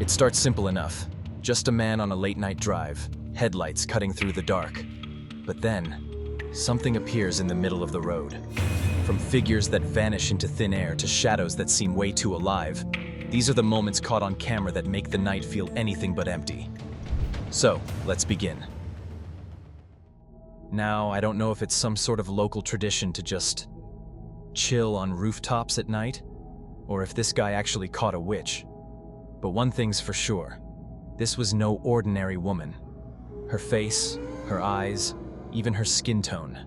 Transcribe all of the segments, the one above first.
It starts simple enough. Just a man on a late-night drive, headlights cutting through the dark. But then, something appears in the middle of the road. From figures that vanish into thin air to shadows that seem way too alive, these are the moments caught on camera that make the night feel anything but empty. So, let's begin. Now, I don't know if it's some sort of local tradition to just chill on rooftops at night, or if this guy actually caught a witch. But one thing's for sure, this was no ordinary woman. Her face, her eyes, even her skin tone,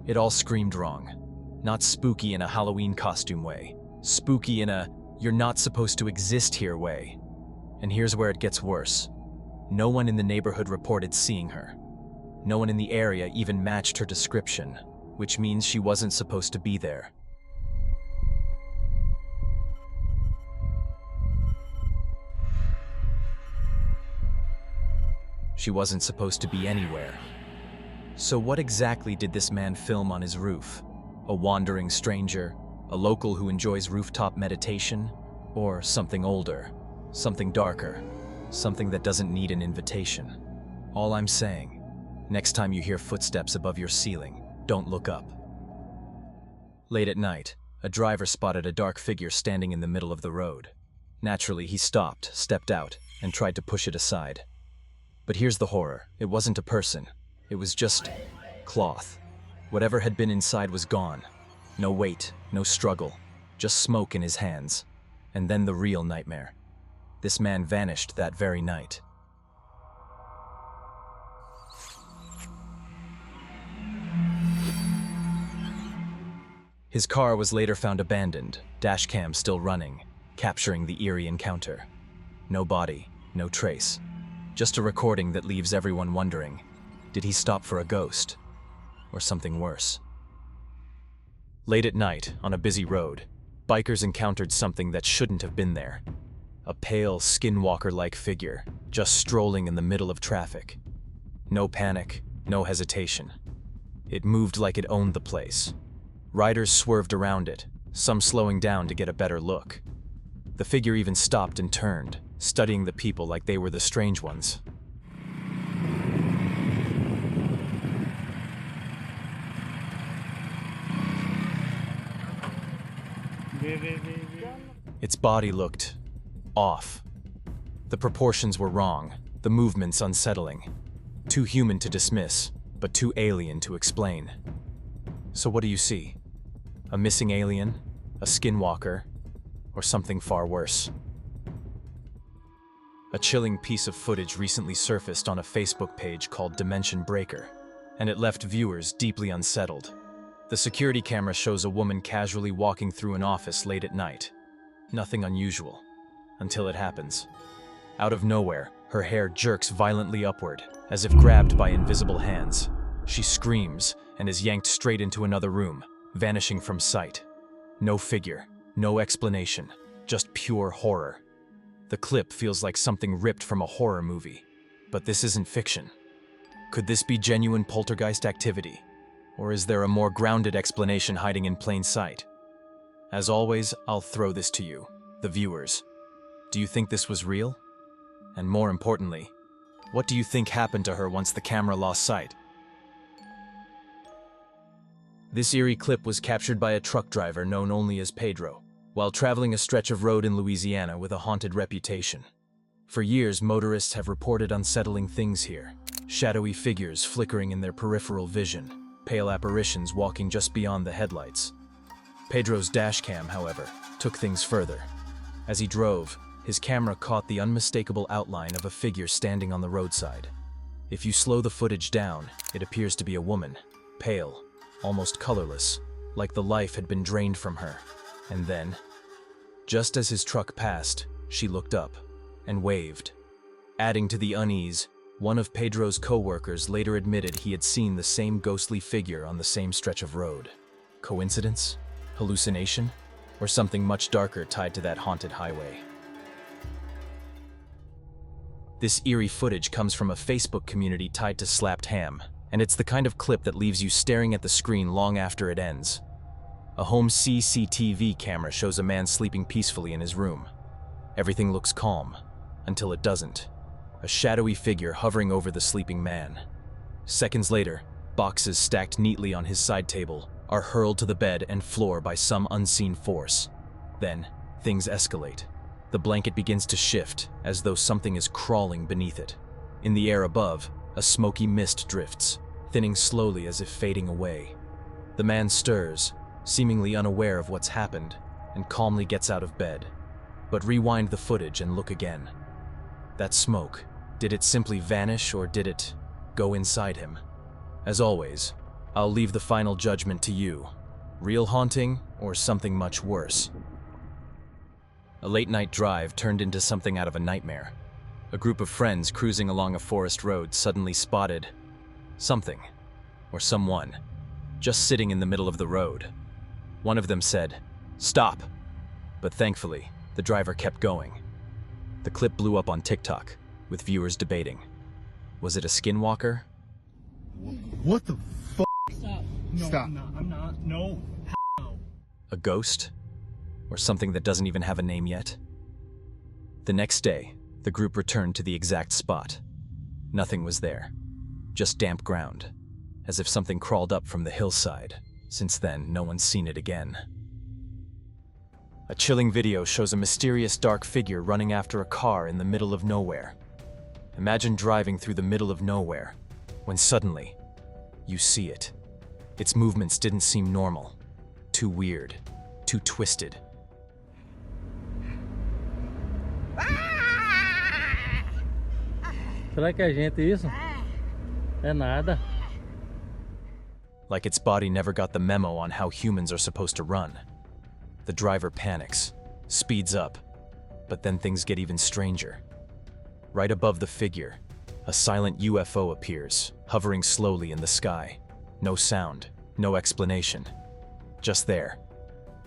it all screamed wrong. Not spooky in a Halloween costume way, spooky in a "you're not supposed to exist here" way. And here's where it gets worse. No one in the neighborhood reported seeing her. No one in the area even matched her description, which means she wasn't supposed to be there. She wasn't supposed to be anywhere. So what exactly did this man film on his roof? A wandering stranger? A local who enjoys rooftop meditation? Or something older? Something darker? Something that doesn't need an invitation? All I'm saying, next time you hear footsteps above your ceiling, don't look up. Late at night, a driver spotted a dark figure standing in the middle of the road. Naturally, he stopped, stepped out, and tried to push it aside. But here's the horror. It wasn't a person. It was just cloth. Whatever had been inside was gone. No weight, no struggle, just smoke in his hands. And then the real nightmare. This man vanished that very night. His car was later found abandoned, dashcam still running, capturing the eerie encounter. No body, no trace. Just a recording that leaves everyone wondering, did he stop for a ghost? Or something worse? Late at night, on a busy road, bikers encountered something that shouldn't have been there. A pale, skinwalker-like figure, just strolling in the middle of traffic. No panic, no hesitation. It moved like it owned the place. Riders swerved around it, some slowing down to get a better look. The figure even stopped and turned, studying the people like they were the strange ones. Its body looked off. The proportions were wrong, the movements unsettling. Too human to dismiss, but too alien to explain. So what do you see? A missing alien? A skinwalker? Or something far worse? A chilling piece of footage recently surfaced on a Facebook page called Dimension Breaker, and it left viewers deeply unsettled. The security camera shows a woman casually walking through an office late at night. Nothing unusual, until it happens. Out of nowhere, her hair jerks violently upward, as if grabbed by invisible hands. She screams and is yanked straight into another room, vanishing from sight. No figure, no explanation, just pure horror. The clip feels like something ripped from a horror movie, but this isn't fiction. Could this be genuine poltergeist activity? Or is there a more grounded explanation hiding in plain sight? As always, I'll throw this to you, the viewers. Do you think this was real? And more importantly, what do you think happened to her once the camera lost sight? This eerie clip was captured by a truck driver known only as Pedro, while traveling a stretch of road in Louisiana with a haunted reputation. For years, motorists have reported unsettling things here. Shadowy figures flickering in their peripheral vision, pale apparitions walking just beyond the headlights. Pedro's dashcam, however, took things further. As he drove, his camera caught the unmistakable outline of a figure standing on the roadside. If you slow the footage down, it appears to be a woman, pale, almost colorless, like the life had been drained from her. And then, just as his truck passed, she looked up and waved. Adding to the unease, one of Pedro's co-workers later admitted he had seen the same ghostly figure on the same stretch of road. Coincidence? Hallucination? Or something much darker tied to that haunted highway? This eerie footage comes from a Facebook community tied to Slapped Ham, and it's the kind of clip that leaves you staring at the screen long after it ends. A home CCTV camera shows a man sleeping peacefully in his room. Everything looks calm. until it doesn't. A shadowy figure hovering over the sleeping man. Seconds later, boxes stacked neatly on his side table are hurled to the bed and floor by some unseen force. Then, things escalate. The blanket begins to shift, as though something is crawling beneath it. In the air above, a smoky mist drifts, thinning slowly as if fading away. The man stirs, seemingly unaware of what's happened, and calmly gets out of bed. But rewind the footage and look again. That smoke, did it simply vanish or did it go inside him? As always, I'll leave the final judgment to you. Real haunting or something much worse? A late-night drive turned into something out of a nightmare. A group of friends cruising along a forest road suddenly spotted something, or someone, just sitting in the middle of the road. One of them said, "Stop," but thankfully, the driver kept going. The clip blew up on TikTok, with viewers debating. Was it a skinwalker? What the f***? Stop. No, Stop. I'm not. No. No. A ghost? Or something that doesn't even have a name yet? The next day, the group returned to the exact spot. Nothing was there. Just damp ground, as if something crawled up from the hillside. Since then, no one's seen it again. A chilling video shows a mysterious dark figure running after a car in the middle of nowhere. Imagine driving through the middle of nowhere, when suddenly, you see it. Its movements didn't seem normal. Too weird. Too twisted. Será que é gente isso? É nada. Like its body never got the memo on how humans are supposed to run. The driver panics, speeds up, but then things get even stranger. Right above the figure, a silent UFO appears, hovering slowly in the sky. No sound, no explanation. Just there.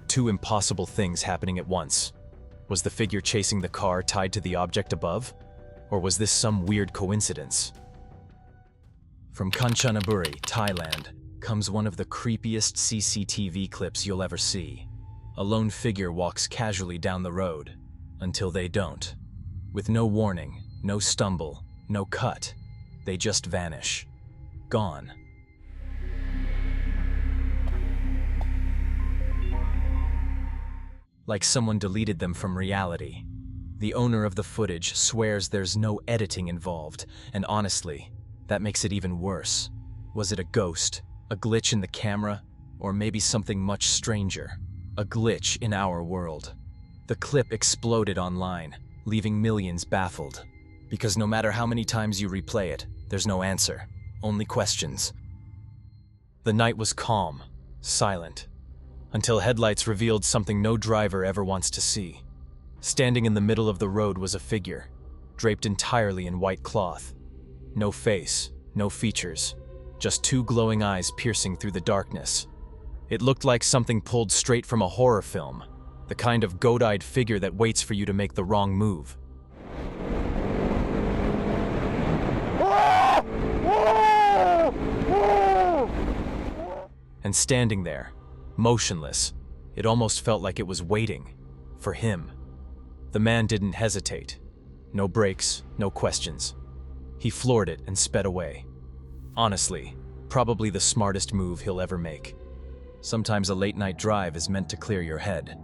Two impossible things happening at once. Was the figure chasing the car tied to the object above? Or was this some weird coincidence? From Kanchanaburi, Thailand, comes one of the creepiest CCTV clips you'll ever see. A lone figure walks casually down the road, until they don't. With no warning, no stumble, no cut, they just vanish. Gone. Like someone deleted them from reality. The owner of the footage swears there's no editing involved, and honestly, that makes it even worse. Was it a ghost, a glitch in the camera, or maybe something much stranger? A glitch in our world. The clip exploded online, leaving millions baffled. Because no matter how many times you replay it, there's no answer, only questions. The night was calm, silent, until headlights revealed something no driver ever wants to see. Standing in the middle of the road was a figure, draped entirely in white cloth. No face, no features, just two glowing eyes piercing through the darkness. It looked like something pulled straight from a horror film, the kind of goat-eyed figure that waits for you to make the wrong move. And standing there, motionless, it almost felt like it was waiting for him. The man didn't hesitate. No brakes, no questions. He floored it and sped away. Honestly, probably the smartest move he'll ever make. Sometimes a late-night drive is meant to clear your head.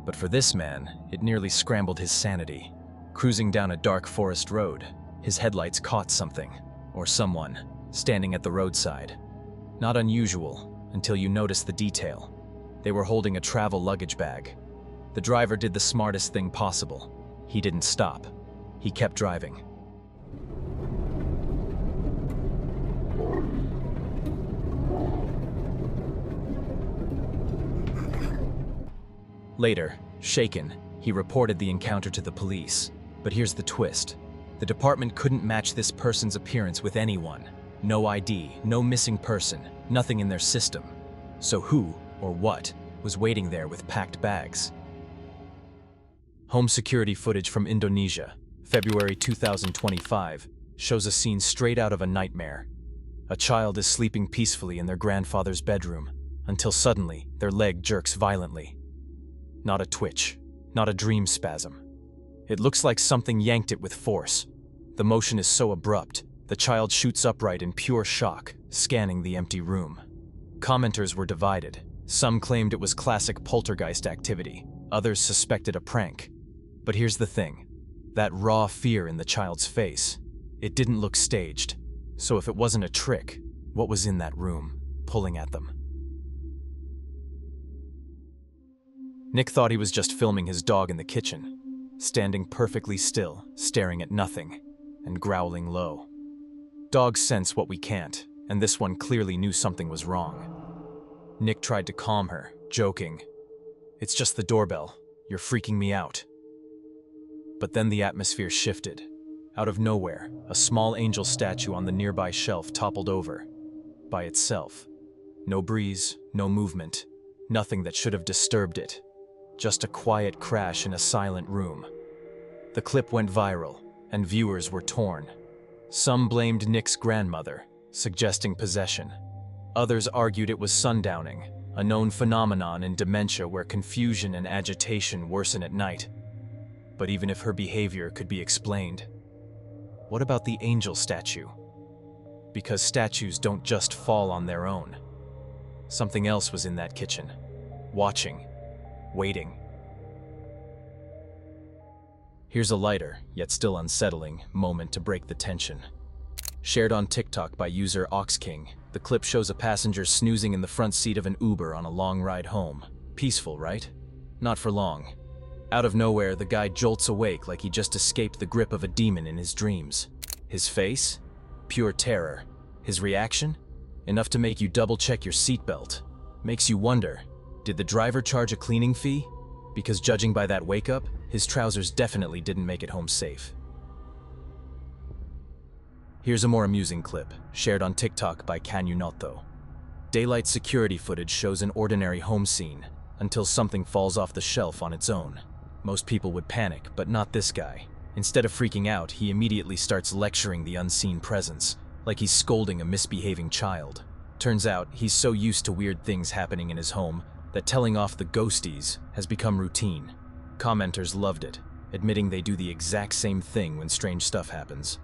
But for this man, it nearly scrambled his sanity. Cruising down a dark forest road, his headlights caught something, or someone, standing at the roadside. Not unusual, until you notice the detail. They were holding a travel luggage bag. The driver did the smartest thing possible. He didn't stop. He kept driving. Later, shaken, he reported the encounter to the police. But here's the twist. The department couldn't match this person's appearance with anyone. No ID, no missing person, nothing in their system. So who, or what, was waiting there with packed bags? Home security footage from Indonesia, February 2025, shows a scene straight out of a nightmare. A child is sleeping peacefully in their grandfather's bedroom, until suddenly their leg jerks violently. Not a twitch, not a dream spasm. It looks like something yanked it with force. The motion is so abrupt, the child shoots upright in pure shock, scanning the empty room. Commenters were divided. Some claimed it was classic poltergeist activity, others suspected a prank. But here's the thing, that raw fear in the child's face, it didn't look staged. So if it wasn't a trick, what was in that room, pulling at them? Nick thought he was just filming his dog in the kitchen, standing perfectly still, staring at nothing, and growling low. Dogs sense what we can't, and this one clearly knew something was wrong. Nick tried to calm her, joking, "It's just the doorbell, you're freaking me out." But then the atmosphere shifted. Out of nowhere, a small angel statue on the nearby shelf toppled over, by itself. No breeze, no movement, nothing that should have disturbed it. Just a quiet crash in a silent room. The clip went viral, and viewers were torn. Some blamed Nick's grandmother, suggesting possession. Others argued it was sundowning, a known phenomenon in dementia where confusion and agitation worsen at night. But even if her behavior could be explained, what about the angel statue? Because statues don't just fall on their own. Something else was in that kitchen, watching, waiting. Here's a lighter, yet still unsettling, moment to break the tension. Shared on TikTok by user OxKing, the clip shows a passenger snoozing in the front seat of an Uber on a long ride home. Peaceful, right? Not for long. Out of nowhere, the guy jolts awake like he just escaped the grip of a demon in his dreams. His face? Pure terror. His reaction? Enough to make you double-check your seatbelt. Makes you wonder, did the driver charge a cleaning fee? Because judging by that wake-up, his trousers definitely didn't make it home safe. Here's a more amusing clip, shared on TikTok by Can You Not Though. Daylight security footage shows an ordinary home scene, until something falls off the shelf on its own. Most people would panic, but not this guy. Instead of freaking out, he immediately starts lecturing the unseen presence, like he's scolding a misbehaving child. Turns out, he's so used to weird things happening in his home that telling off the ghosties has become routine. Commenters loved it, admitting they do the exact same thing when strange stuff happens.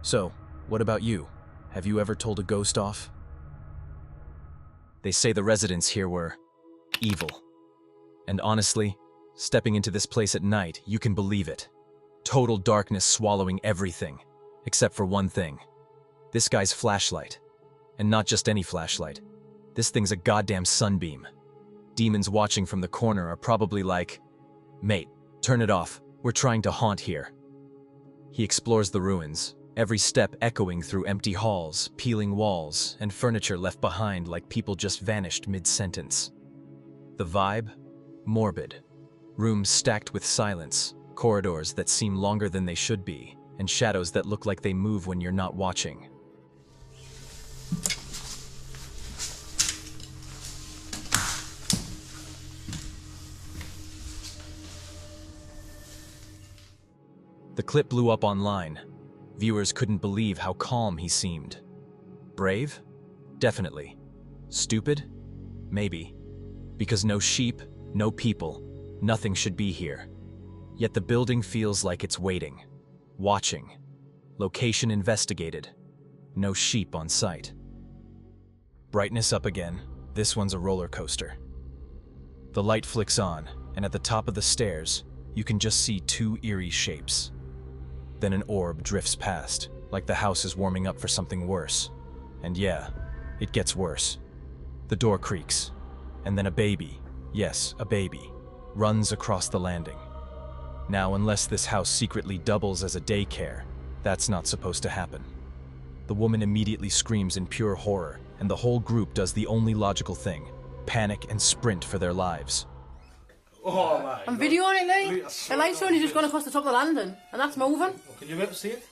So, what about you? Have you ever told a ghost off? They say the residents here were evil. And honestly, stepping into this place at night, you can believe it. Total darkness swallowing everything, except for one thing. This guy's flashlight. And not just any flashlight. This thing's a goddamn sunbeam. Demons watching from the corner are probably like, "Mate, turn it off. We're trying to haunt here." He explores the ruins, every step echoing through empty halls, peeling walls, and furniture left behind like people just vanished mid-sentence. The vibe? Morbid. Rooms stacked with silence, corridors that seem longer than they should be, and shadows that look like they move when you're not watching. The clip blew up online. Viewers couldn't believe how calm he seemed. Brave? Definitely. Stupid? Maybe. Because no sheep, no people, nothing should be here. Yet the building feels like it's waiting, watching. Location investigated. No sheep on site. Brightness up again. This one's a roller coaster. The light flicks on, and at the top of the stairs, you can just see two eerie shapes. Then an orb drifts past, like the house is warming up for something worse. And yeah, it gets worse. The door creaks, and then a baby, yes, a baby, runs across the landing. Now, unless this house secretly doubles as a daycare, that's not supposed to happen. The woman immediately screams in pure horror, and the whole group does the only logical thing, panic and sprint for their lives. I'm videoing it, Lee. The light's only just gone across the top of the landing, and that's moving. Can you ever see it?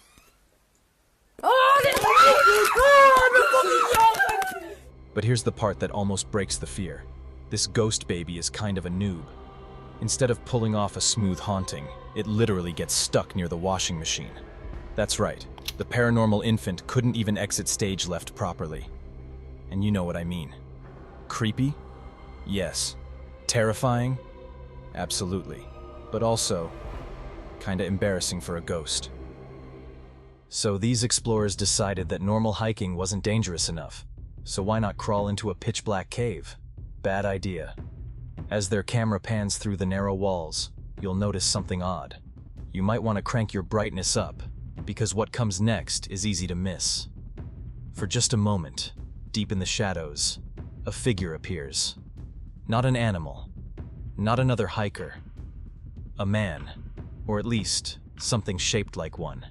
But here's the part that almost breaks the fear. This ghost baby is kind of a noob. Instead of pulling off a smooth haunting, it literally gets stuck near the washing machine. That's right, the paranormal infant couldn't even exit stage left properly. And you know what I mean. Creepy? Yes. Terrifying? Absolutely. But also, Kinda embarrassing for a ghost. So these explorers decided that normal hiking wasn't dangerous enough. So why not crawl into a pitch-black cave? Bad idea. As their camera pans through the narrow walls, you'll notice something odd. You might want to crank your brightness up, because what comes next is easy to miss. For just a moment, deep in the shadows, a figure appears. Not an animal, not another hiker. A man, or at least something shaped like one.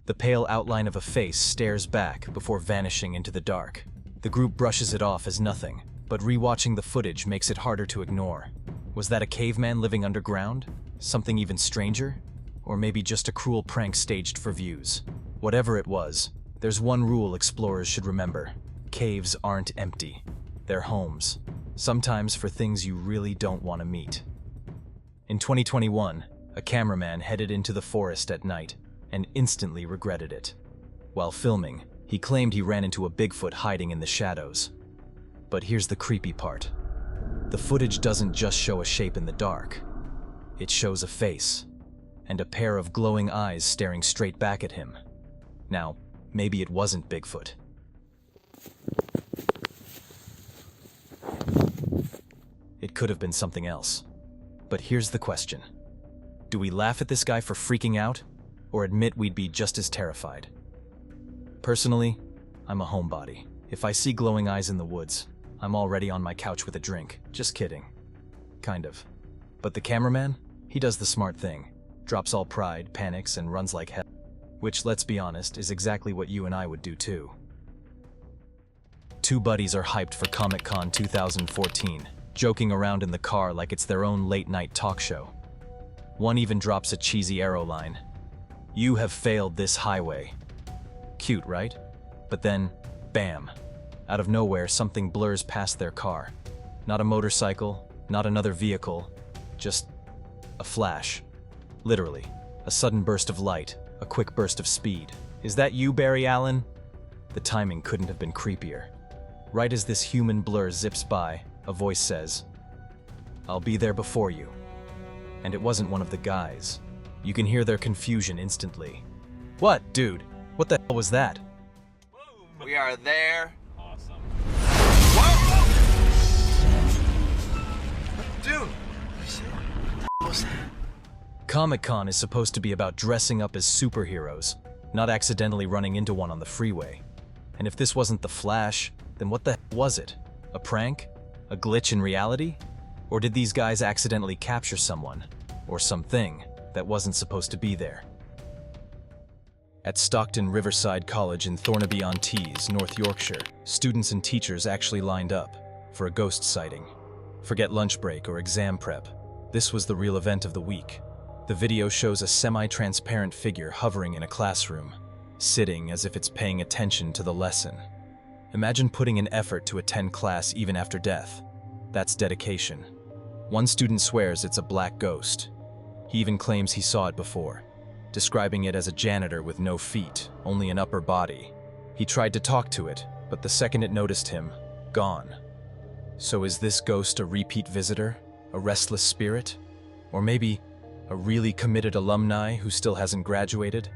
The pale outline of a face stares back before vanishing into the dark. The group brushes it off as nothing, but rewatching the footage makes it harder to ignore. Was that a caveman living underground? Something even stranger? Or maybe just a cruel prank staged for views? Whatever it was, there's one rule explorers should remember. Caves aren't empty. They're homes. Sometimes for things you really don't want to meet. In 2021, a cameraman headed into the forest at night and instantly regretted it. While filming, he claimed he ran into a Bigfoot hiding in the shadows. But here's the creepy part. The footage doesn't just show a shape in the dark. It shows a face, and a pair of glowing eyes staring straight back at him. Now, maybe it wasn't Bigfoot. It could have been something else. But here's the question. Do we laugh at this guy for freaking out, or admit we'd be just as terrified? Personally, I'm a homebody. If I see glowing eyes in the woods, I'm already on my couch with a drink. Just kidding. Kind of. But the cameraman? He does the smart thing. Drops all pride, panics, and runs like hell. Which, let's be honest, is exactly what you and I would do too. Two buddies are hyped for Comic-Con 2014, joking around in the car like it's their own late-night talk show. One even drops a cheesy arrow line. "You have failed this highway." Cute, right? But then, bam. Out of nowhere, something blurs past their car. Not a motorcycle, not another vehicle, just a flash. Literally, a sudden burst of light, a quick burst of speed. Is that you, Barry Allen? The timing couldn't have been creepier. Right as this human blur zips by, a voice says, "I'll be there before you." And it wasn't one of the guys. You can hear their confusion instantly. What, dude? What the hell was that? We are there. Awesome. Whoa! Dude! What was that? Comic-Con is supposed to be about dressing up as superheroes, not accidentally running into one on the freeway. And if this wasn't the Flash, then what the hell was it? A prank? A glitch in reality? Or did these guys accidentally capture someone, or something, that wasn't supposed to be there? At Stockton Riverside College in Thornaby-on-Tees, North Yorkshire, students and teachers actually lined up for a ghost sighting. Forget lunch break or exam prep. This was the real event of the week. The video shows a semi-transparent figure hovering in a classroom, sitting as if it's paying attention to the lesson. Imagine putting an effort to attend class even after death. That's dedication. One student swears it's a black ghost. He even claims he saw it before, describing it as a janitor with no feet, only an upper body. He tried to talk to it, but the second it noticed him, gone. So is this ghost a repeat visitor? A restless spirit? Or maybe a really committed alumni who still hasn't graduated?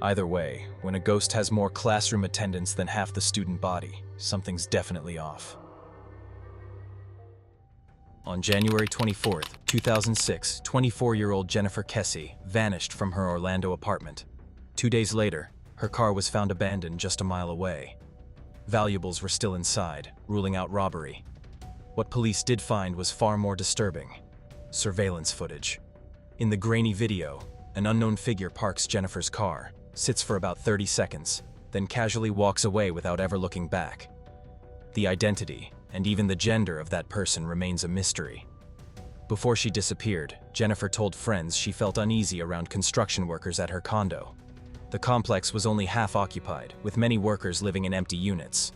Either way, when a ghost has more classroom attendance than half the student body, something's definitely off. On January 24th, 2006, 24-year-old Jennifer Kesse vanished from her Orlando apartment. 2 days later, her car was found abandoned just a mile away. Valuables were still inside, ruling out robbery. What police did find was far more disturbing: surveillance footage. In the grainy video, an unknown figure parks Jennifer's car, sits for about 30 seconds, then casually walks away without ever looking back. The identity, and even the gender of that person remains a mystery. Before she disappeared, Jennifer told friends she felt uneasy around construction workers at her condo. The complex was only half occupied, with many workers living in empty units.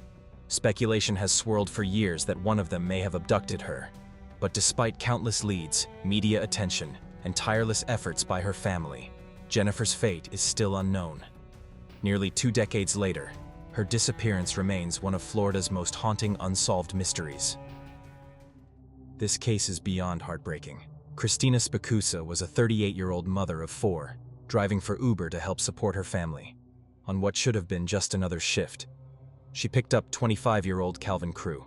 Speculation has swirled for years that one of them may have abducted her. But despite countless leads, media attention, and tireless efforts by her family, Jennifer's fate is still unknown. Nearly 2 decades later, her disappearance remains one of Florida's most haunting unsolved mysteries. This case is beyond heartbreaking. Christina Spacusa was a 38-year-old mother of 4, driving for Uber to help support her family. On what should have been just another shift, she picked up 25-year-old Calvin Crew.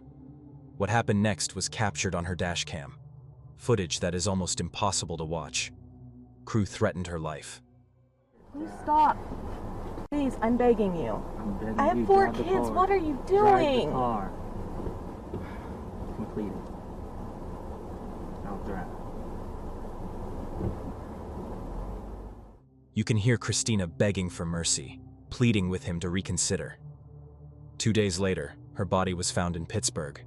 What happened next was captured on her dashcam, footage that is almost impossible to watch. Crew threatened her life. Please stop. Please, I'm begging you. I'm begging I have you, 4 drive the kids. car. What are you Drive the doing? car. Completed. I'll drive. You can hear Christina begging for mercy, pleading with him to reconsider. 2 days later, her body was found in Pittsburgh.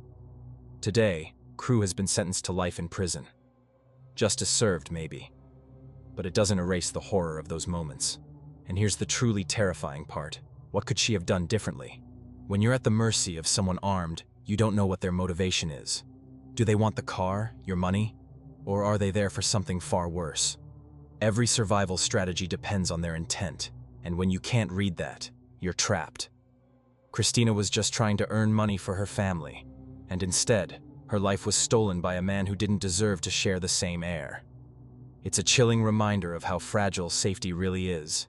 Today, Crew has been sentenced to life in prison. Justice served, maybe. But it doesn't erase the horror of those moments. And here's the truly terrifying part. What could she have done differently? When you're at the mercy of someone armed, you don't know what their motivation is. Do they want the car, your money? Or are they there for something far worse? Every survival strategy depends on their intent, and when you can't read that, you're trapped. Christina was just trying to earn money for her family, and instead, her life was stolen by a man who didn't deserve to share the same air. It's a chilling reminder of how fragile safety really is.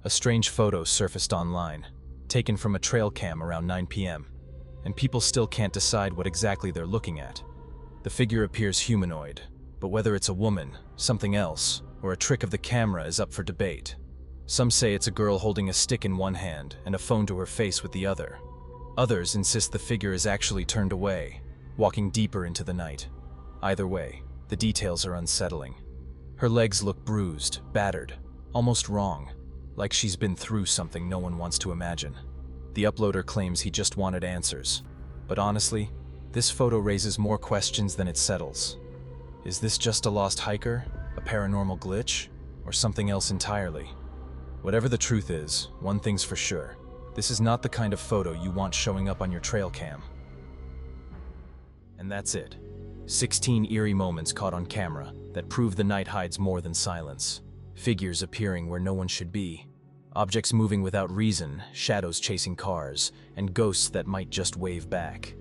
A strange photo surfaced online, taken from a trail cam around 9 p.m., and people still can't decide what exactly they're looking at. The figure appears humanoid, but whether it's a woman, something else, or a trick of the camera is up for debate. Some say it's a girl holding a stick in one hand and a phone to her face with the other. Others insist the figure is actually turned away, walking deeper into the night. Either way, the details are unsettling. Her legs look bruised, battered, almost wrong, like she's been through something no one wants to imagine. The uploader claims he just wanted answers, but honestly, this photo raises more questions than it settles. Is this just a lost hiker, a paranormal glitch, or something else entirely? Whatever the truth is, one thing's for sure. This is not the kind of photo you want showing up on your trail cam. And that's it. 16 eerie moments caught on camera that prove the night hides more than silence. Figures appearing where no one should be. Objects moving without reason, shadows chasing cars, and ghosts that might just wave back.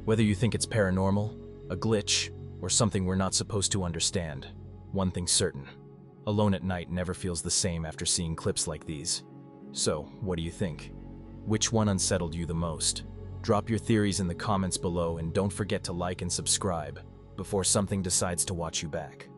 Whether you think it's paranormal, a glitch, or something we're not supposed to understand, one thing's certain. Alone at night never feels the same after seeing clips like these. So, what do you think? Which one unsettled you the most? Drop your theories in the comments below and don't forget to like and subscribe before something decides to watch you back.